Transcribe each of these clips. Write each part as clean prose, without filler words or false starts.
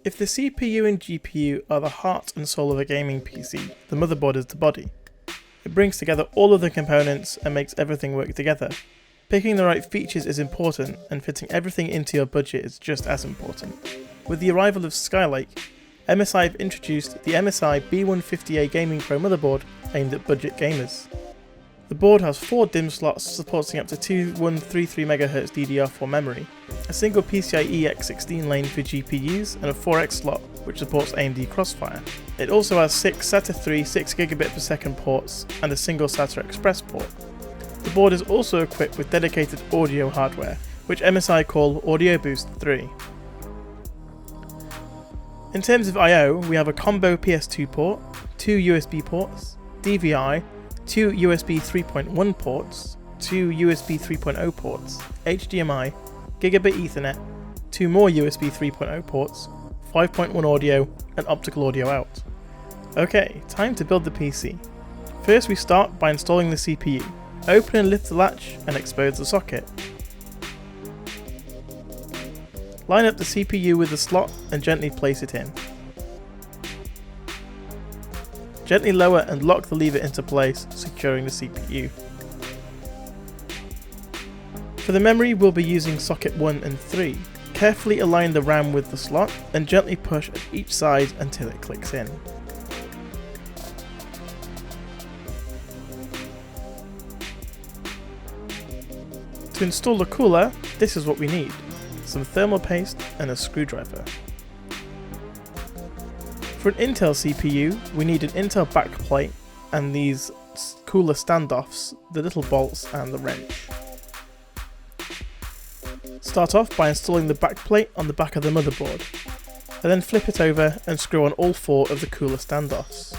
If the CPU and GPU are the heart and soul of a gaming PC, the motherboard is the body. It brings together all of the components and makes everything work together. Picking the right features is important, and fitting everything into your budget is just as important. With the arrival of Skylake, MSI have introduced the MSI B150A Gaming Pro motherboard aimed at budget gamers. The board has 4 DIMM slots supporting up to two 133MHz DDR4 memory, a single PCIe X16 lane for GPUs, and a 4X slot which supports AMD Crossfire. It also has 6 SATA 3 6GB/s ports and a single SATA Express port. The board is also equipped with dedicated audio hardware, which MSI call Audio Boost 3. In terms of I/O, we have a combo PS2 port, 2 USB ports, DVI, 2 USB 3.1 ports, 2 USB 3.0 ports, HDMI, Gigabit Ethernet, 2 more USB 3.0 ports, 5.1 audio, and optical audio out. Okay, time to build the PC. First we start by installing the CPU. Open and lift the latch and expose the socket. Line up the CPU with the slot and gently place it in. Gently lower and lock the lever into place, securing the CPU. For the memory, we'll be using socket 1 and 3. Carefully align the RAM with the slot and gently push at each side until it clicks in. To install the cooler, this is what we need: some thermal paste and a screwdriver. For an Intel CPU, we need an Intel backplate and these cooler standoffs, the little bolts and the wrench. Start off by installing the backplate on the back of the motherboard, and then flip it over and screw on all 4 of the cooler standoffs.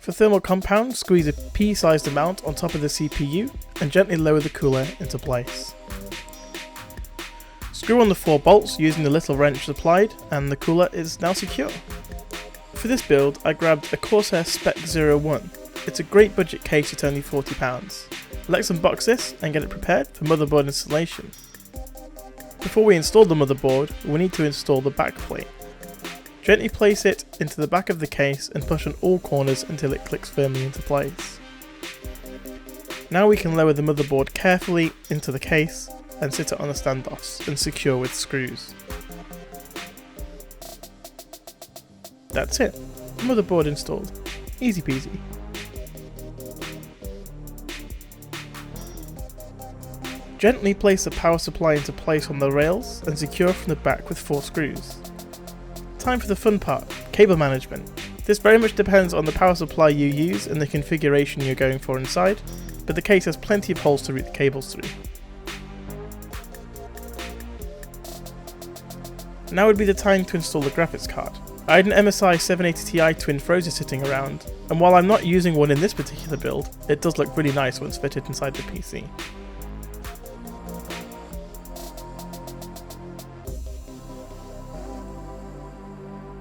For thermal compound, squeeze a pea-sized amount on top of the CPU and gently lower the cooler into place. Screw on the 4 bolts using the little wrench supplied, and the cooler is now secure. For this build, I grabbed a Corsair Spec 01. It's a great budget case at only £40. Let's unbox this and get it prepared for motherboard installation. Before we install the motherboard, we need to install the backplate. Gently place it into the back of the case and push on all corners until it clicks firmly into place. Now we can lower the motherboard carefully into the case and sit it on the standoffs and secure with screws. That's it, motherboard installed. Easy peasy. Gently place the power supply into place on the rails and secure from the back with 4 screws. Time for the fun part, cable management. This very much depends on the power supply you use and the configuration you're going for inside, but the case has plenty of holes to route the cables through. Now would be the time to install the graphics card. I had an MSI 780 Ti Twin Frozer sitting around, and while I'm not using one in this particular build, it does look really nice once fitted inside the PC.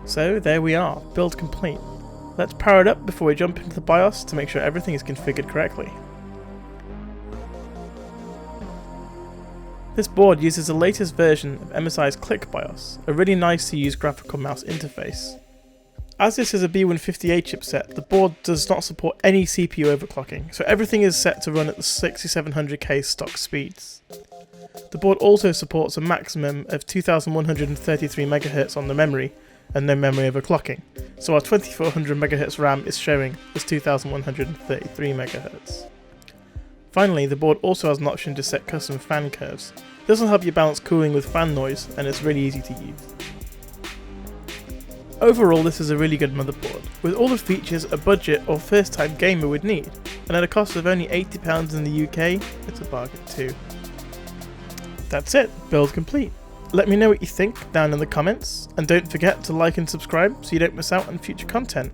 So there we are, build complete. Let's power it up before we jump into the BIOS to make sure everything is configured correctly. This board uses the latest version of MSI's Click BIOS, a really nice to use graphical mouse interface. As this is a B150A chipset, the board does not support any CPU overclocking, so everything is set to run at the 6700K stock speeds. The board also supports a maximum of 2133MHz on the memory, and no memory overclocking, so our 2400MHz RAM is showing as 2133MHz. Finally, the board also has an option to set custom fan curves. This will help you balance cooling with fan noise, and it's really easy to use. Overall, this is a really good motherboard, with all the features a budget or first time gamer would need, and at a cost of only £80 in the UK, it's a bargain too. That's it, build complete. Let me know what you think down in the comments, and don't forget to like and subscribe so you don't miss out on future content.